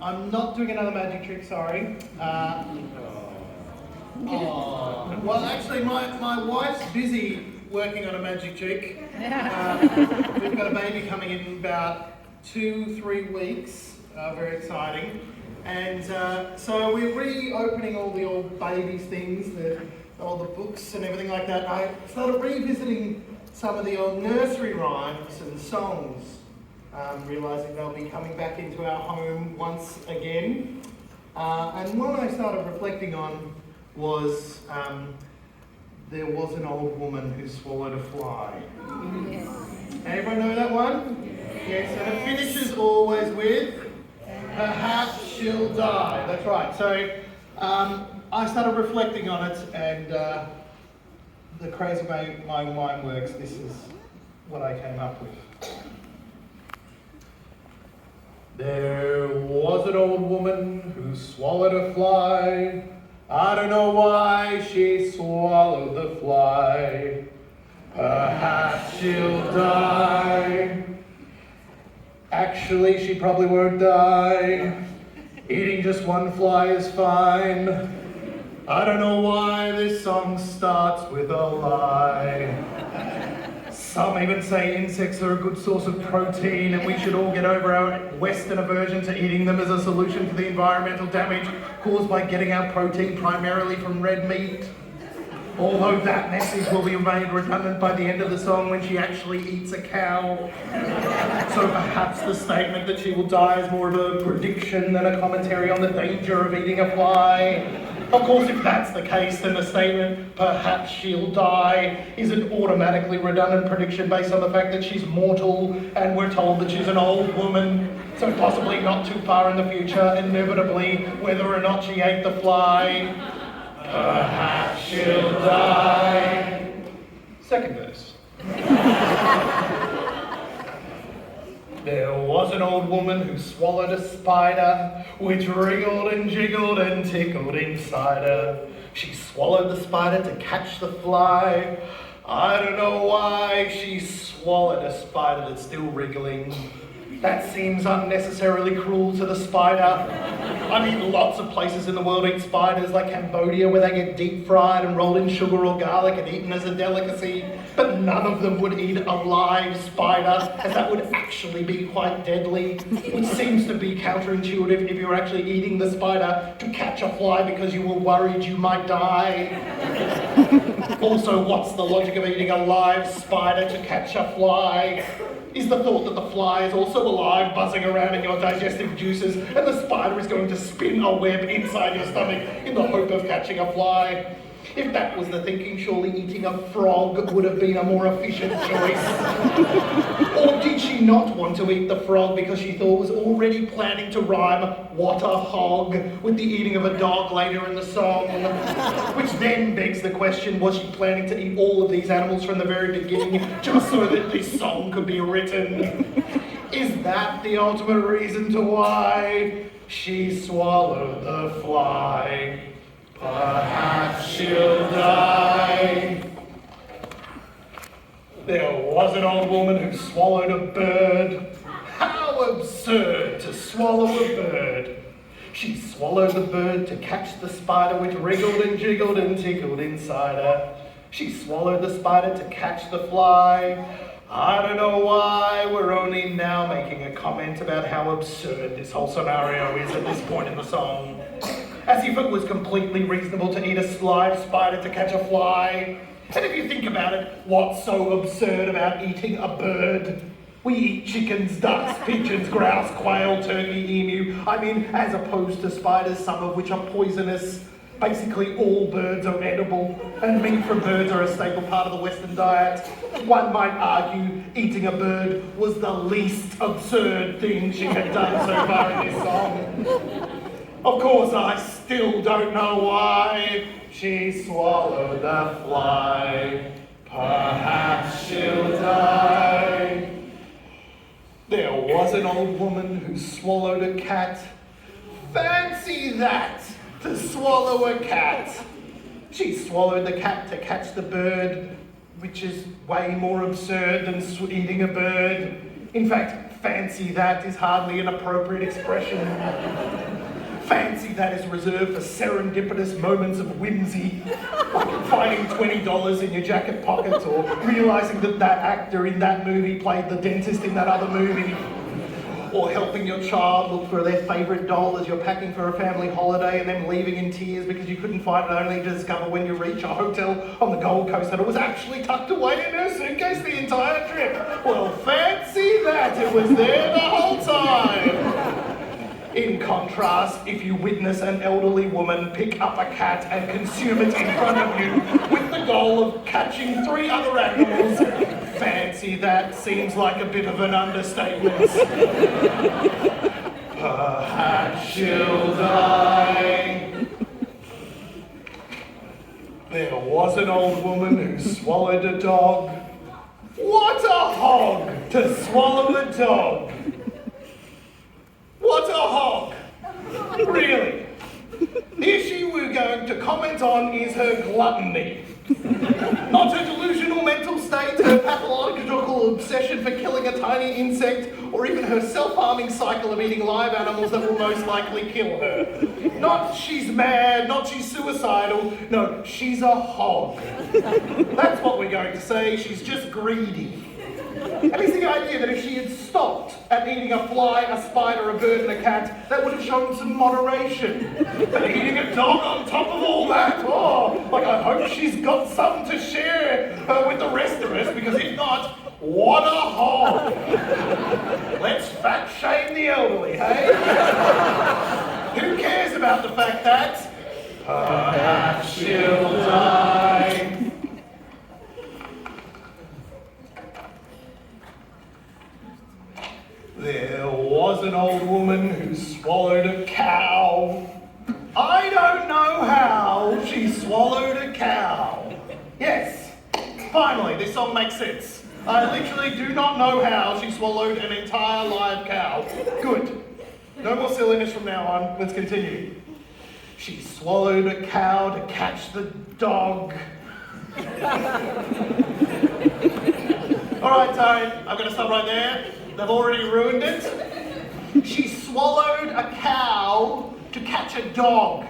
I'm not doing another magic trick, sorry. Well, actually, my wife's busy working on a magic trick. We've got a baby coming in about 2-3 weeks. Very exciting. And so we're reopening all the old babies things, all the books and everything like that. I started revisiting some of the old nursery rhymes and songs, realising they'll be coming back into our home once again. And one I started reflecting on was there was an old woman who swallowed a fly. Yes. Everyone know that one? Yes, and it finishes always with perhaps she'll die. That's right. So I started reflecting on it, and the crazy way my mind works, this is what I came up with. There was an old woman who swallowed a fly. I don't know why she swallowed the fly. Perhaps she'll die. Actually, she probably won't die. Eating just one fly is fine. I don't know why this song starts with a lie. Some even say insects are a good source of protein and we should all get over our Western aversion to eating them as a solution to the environmental damage caused by getting our protein primarily from red meat. Although that message will be made redundant by the end of the song when she actually eats a cow. So perhaps the statement that she will die is more of a prediction than a commentary on the danger of eating a fly. Of course, if that's the case, then the statement, perhaps she'll die, is an automatically redundant prediction based on the fact that she's mortal and we're told that she's an old woman, so possibly not too far in the future, inevitably, whether or not she ate the fly, perhaps she'll die. Second verse. There was an old woman who swallowed a spider, which wriggled and jiggled and tickled inside her. She swallowed the spider to catch the fly. I don't know why she swallowed a spider that's still wriggling. That seems unnecessarily cruel to the spider. I mean, lots of places in the world eat spiders, like Cambodia, where they get deep fried and rolled in sugar or garlic and eaten as a delicacy. But none of them would eat a live spider, as that would actually be quite deadly, which seems to be counterintuitive if you're actually eating the spider to catch a fly because you were worried you might die. Also, what's the logic of eating a live spider to catch a fly? Is the thought that the fly is also alive, buzzing around in your digestive juices, and the spider is going to spin a web inside your stomach in the hope of catching a fly? If that was the thinking, surely eating a frog would have been a more efficient choice. Or did she not want to eat the frog because she thought was already planning to rhyme "what a hog" with the eating of a dog later in the song? Which then begs the question, was she planning to eat all of these animals from the very beginning just so that this song could be written? Is that the ultimate reason to why she swallowed the fly? Perhaps she'll die. There was an old woman who swallowed a bird. How absurd to swallow a bird. She swallowed the bird to catch the spider which wriggled and jiggled and tickled inside her. She swallowed the spider to catch the fly. I don't know why we're only now making a comment about how absurd this whole scenario is at this point in the song. As if it was completely reasonable to eat a live spider to catch a fly. And if you think about it, what's so absurd about eating a bird? We eat chickens, ducks, pigeons, grouse, quail, turkey, emu. I mean, as opposed to spiders, some of which are poisonous. Basically, all birds are edible, and meat from birds are a staple part of the Western diet. One might argue eating a bird was the least absurd thing she had done so far in this song. Of course, I still don't know why she swallowed the fly. Perhaps she'll die. There was an old woman who swallowed a cat. Fancy that, to swallow a cat. She swallowed the cat to catch the bird, which is way more absurd than eating a bird. In fact, Fancy that is hardly an appropriate expression. Fancy that is reserved for serendipitous moments of whimsy, like finding $20 in your jacket pocket or realising that that actor in that movie played the dentist in that other movie, or helping your child look for their favourite doll as you're packing for a family holiday and then leaving in tears because you couldn't find it, only to discover when you reach a hotel on the Gold Coast that it was actually tucked away in her suitcase the entire trip. Well, fancy that, it was there the whole time. In contrast, if you witness an elderly woman pick up a cat and consume it in front of you with the goal of catching 3 other animals, fancy that seems like a bit of an understatement. Perhaps she'll die. There was an old woman who swallowed a dog. What a hog to swallow a dog! What a hog! Really? The issue we're going to comment on is her gluttony. Not her delusional mental state, her pathological obsession for killing a tiny insect, or even her self-harming cycle of eating live animals that will most likely kill her. Not she's mad, not she's suicidal, no, she's a hog. That's what we're going to say, she's just greedy. And it's the idea that if she had stopped at eating a fly, a spider, a bird and a cat, that would have shown some moderation. But eating a dog on top of all that, oh, like I hope she's got some to share with the rest of us, because if not, what a hog! Let's fat shame the elderly, hey? Who cares about the fact that perhaps she'll die? There was an old woman who swallowed a cow. I don't know how she swallowed a cow. Yes, finally, this song makes sense. I literally do not know how she swallowed an entire live cow. Good. No more silliness from now on. Let's continue. She swallowed a cow to catch the dog. All right, Tone, I'm going to stop right there. They've already ruined it. She swallowed a cow to catch a dog.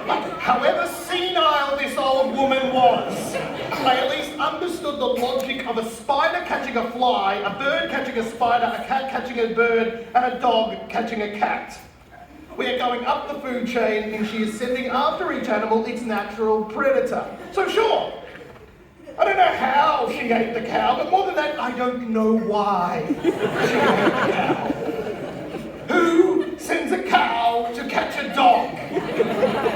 Like, however senile this old woman was, they at least understood the logic of a spider catching a fly, a bird catching a spider, a cat catching a bird, and a dog catching a cat. We are going up the food chain and she is sending after each animal its natural predator. So sure, I don't know how she ate the cow, but more than that, I don't know why she ate the cow. Who sends a cow to catch a dog?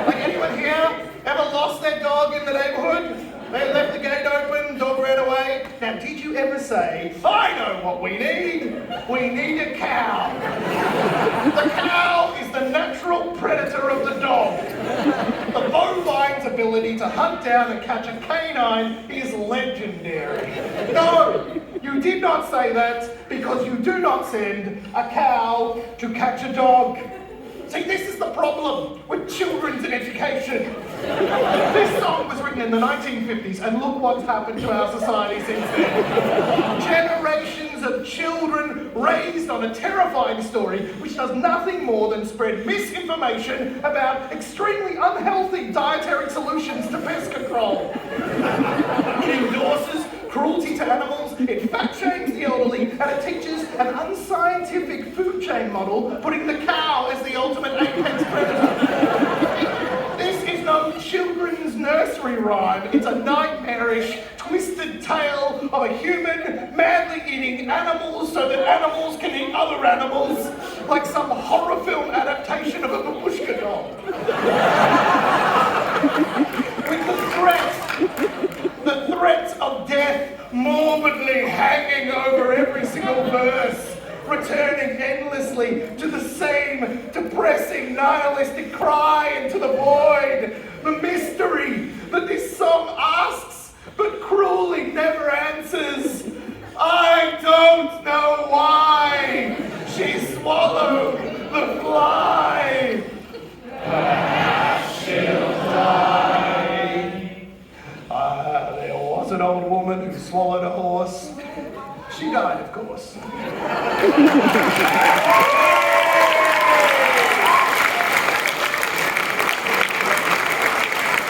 Like, anyone here ever lost their dog in the neighborhood? They left the gate open, dog ran away. Now, did you ever say, I know what we need? We need a cow. The cow is the natural predator of the dog. The bovine's ability to hunt down and catch a canine is legendary. No, you did not say that because you do not send a cow to catch a dog. See, this is the problem with children's education. This song was written in the 1950s, and look what's happened to our society since then. Generations of children raised on a terrifying story which does nothing more than spread misinformation about extremely unhealthy dietary solutions to pest control. It endorses cruelty to animals, it fat shames the elderly, and it teaches an unscientific food chain model, putting the cow as the ultimate apex predator. This is no children's nursery rhyme, it's a nightmarish, twisted tale of a human madly eating animals so that animals can eat other animals, like some horror film adaptation of a babushka doll. With the threat of death morbidly hanging over every single verse, returning endlessly to the same depressing, nihilistic cry into the void. The mystery that this song asks, but cruelly never answers. I don't know why she swallowed the fly. Perhaps she'll die. There was an old woman who swallowed a horse. She died, of course.